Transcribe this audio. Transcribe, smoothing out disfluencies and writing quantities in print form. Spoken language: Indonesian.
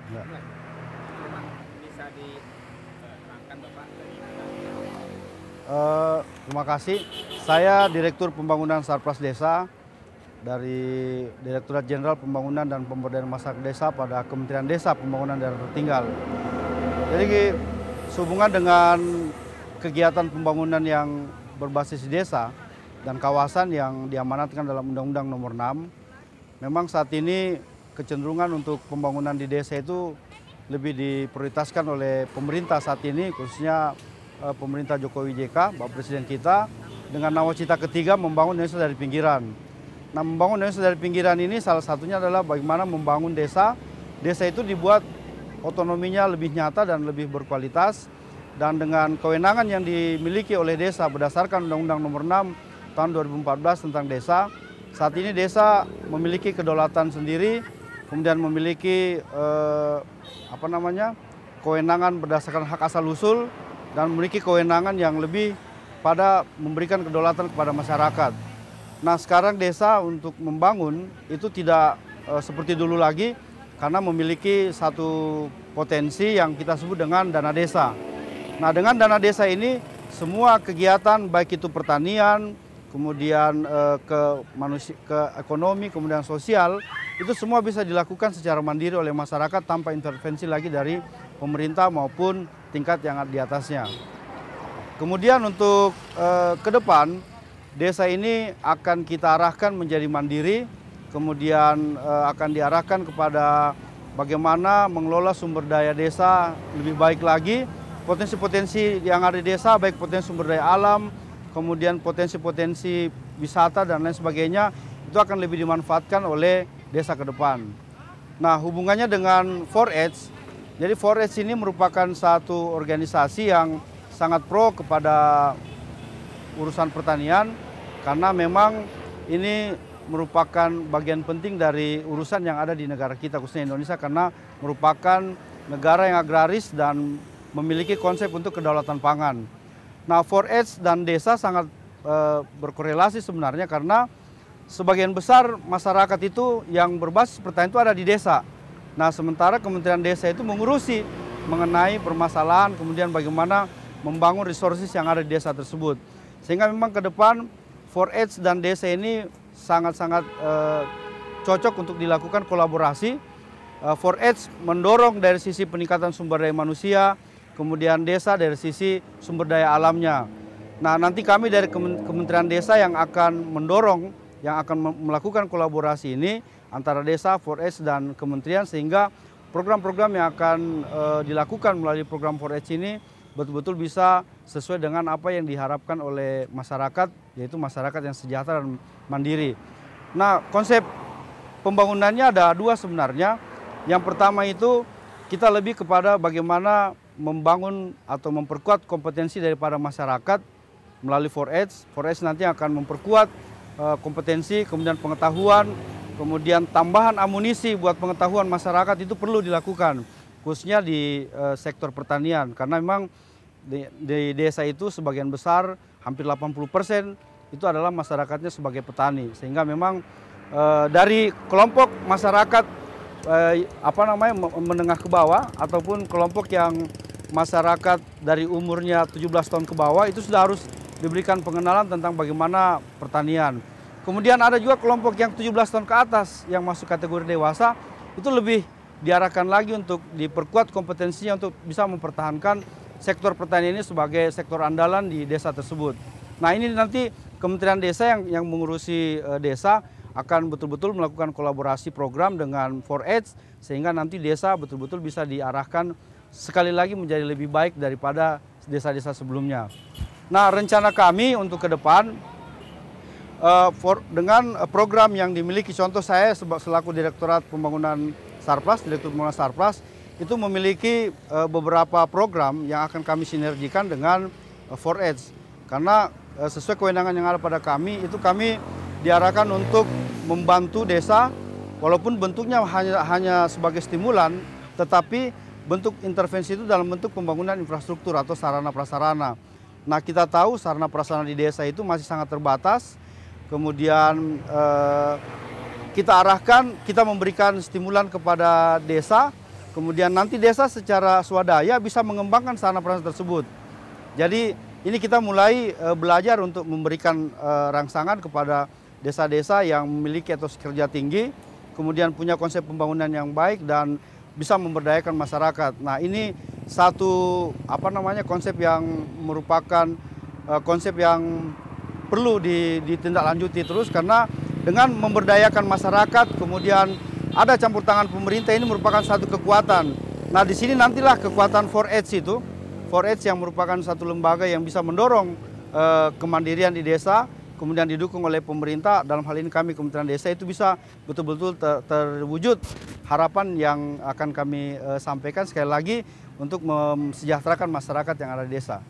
Ya. Memang bisa diterangkan Bapak dari Terima kasih. Saya Direktur Pembangunan Sarpras Desa dari Direktorat Jenderal Pembangunan dan Pemberdayaan Masyarakat Desa pada Kementerian Desa Pembangunan Daerah Tertinggal. Jadi sehubungan dengan kegiatan pembangunan yang berbasis desa dan kawasan yang diamanatkan dalam Undang-Undang Nomor 6, memang saat ini kecenderungan untuk pembangunan di desa itu lebih diprioritaskan oleh pemerintah saat ini, khususnya pemerintah Jokowi JK, Bapak Presiden kita, dengan nawacita ketiga membangun Indonesia dari pinggiran. Nah, membangun Indonesia dari pinggiran ini salah satunya adalah bagaimana membangun desa. Desa itu dibuat otonominya lebih nyata dan lebih berkualitas, dan dengan kewenangan yang dimiliki oleh desa berdasarkan Undang-Undang Nomor 6 tahun 2014 tentang desa. Saat ini desa memiliki kedaulatan sendiri, kemudian memiliki kewenangan berdasarkan hak asal usul, dan memiliki kewenangan yang lebih pada memberikan kedaulatan kepada masyarakat. Nah, sekarang desa untuk membangun itu tidak seperti dulu lagi, karena memiliki satu potensi yang kita sebut dengan dana desa. Nah, dengan dana desa ini semua kegiatan baik itu pertanian, kemudian ke ekonomi, kemudian sosial, itu semua bisa dilakukan secara mandiri oleh masyarakat tanpa intervensi lagi dari pemerintah maupun tingkat yang di atasnya. Kemudian untuk ke depan, desa ini akan kita arahkan menjadi mandiri, kemudian akan diarahkan kepada bagaimana mengelola sumber daya desa lebih baik lagi. Potensi-potensi yang ada di desa, baik potensi sumber daya alam, kemudian potensi-potensi wisata dan lain sebagainya, itu akan lebih dimanfaatkan oleh desa ke depan. Nah, hubungannya dengan 4H, jadi 4H ini merupakan satu organisasi yang sangat pro kepada urusan pertanian, karena memang ini merupakan bagian penting dari urusan yang ada di negara kita, khususnya Indonesia, karena merupakan negara yang agraris dan memiliki konsep untuk kedaulatan pangan. Nah, 4H dan desa sangat berkorelasi sebenarnya, karena sebagian besar masyarakat itu yang berbasis pertanian itu ada di desa. Nah, sementara Kementerian Desa itu mengurusi mengenai permasalahan, kemudian bagaimana membangun resources yang ada di desa tersebut. Sehingga memang ke depan 4H dan desa ini sangat-sangat cocok untuk dilakukan kolaborasi. 4H mendorong dari sisi peningkatan sumber daya manusia, kemudian desa dari sisi sumber daya alamnya. Nah, nanti kami dari Kementerian Desa yang akan mendorong, yang akan melakukan kolaborasi ini antara desa, 4H dan kementerian, sehingga program-program yang akan dilakukan melalui program 4H ini betul-betul bisa sesuai dengan apa yang diharapkan oleh masyarakat, yaitu masyarakat yang sejahtera dan mandiri. Nah, konsep pembangunannya ada dua sebenarnya. Yang pertama itu kita lebih kepada bagaimana membangun atau memperkuat kompetensi daripada masyarakat melalui 4H. 4H nanti akan memperkuat kompetensi, kemudian pengetahuan, kemudian tambahan amunisi buat pengetahuan masyarakat itu perlu dilakukan, khususnya di sektor pertanian, karena memang di desa itu sebagian besar, hampir 80% itu adalah masyarakatnya sebagai petani, sehingga memang dari kelompok masyarakat menengah ke bawah ataupun kelompok yang masyarakat dari umurnya 17 tahun ke bawah itu sudah harus diberikan pengenalan tentang bagaimana pertanian. Kemudian ada juga kelompok yang 17 tahun ke atas yang masuk kategori dewasa, itu lebih diarahkan lagi untuk diperkuat kompetensinya untuk bisa mempertahankan sektor pertanian ini sebagai sektor andalan di desa tersebut. Nah, ini nanti Kementerian Desa yang mengurusi desa akan betul-betul melakukan kolaborasi program dengan 4H, sehingga nanti desa betul-betul bisa diarahkan sekali lagi menjadi lebih baik daripada desa-desa sebelumnya. Nah, rencana kami untuk ke depan, dengan program yang dimiliki, contoh saya selaku Direktorat Pembangunan Sarpras, Direktur Pembangunan Sarpras, itu memiliki beberapa program yang akan kami sinergikan dengan 4H. Karena sesuai kewenangan yang ada pada kami, itu kami diarahkan untuk membantu desa, walaupun bentuknya hanya sebagai stimulan, tetapi bentuk intervensi itu dalam bentuk pembangunan infrastruktur atau sarana prasarana. Nah, kita tahu sarana prasarana di desa itu masih sangat terbatas. Kemudian kita arahkan, kita memberikan stimulan kepada desa, kemudian nanti desa secara swadaya bisa mengembangkan sarana prasarana tersebut. Jadi ini kita mulai belajar untuk memberikan rangsangan kepada desa-desa yang memiliki etos kerja tinggi, kemudian punya konsep pembangunan yang baik dan bisa memberdayakan masyarakat. Nah, ini satu konsep yang merupakan konsep yang perlu ditindaklanjuti terus, karena dengan memberdayakan masyarakat kemudian ada campur tangan pemerintah, ini merupakan satu kekuatan. Nah, di sini nantilah kekuatan 4H itu, 4H yang merupakan satu lembaga yang bisa mendorong kemandirian di desa, kemudian didukung oleh pemerintah, dalam hal ini kami Kementerian Desa, itu bisa betul-betul terwujud harapan yang akan kami sampaikan sekali lagi untuk mesejahterakan masyarakat yang ada di desa.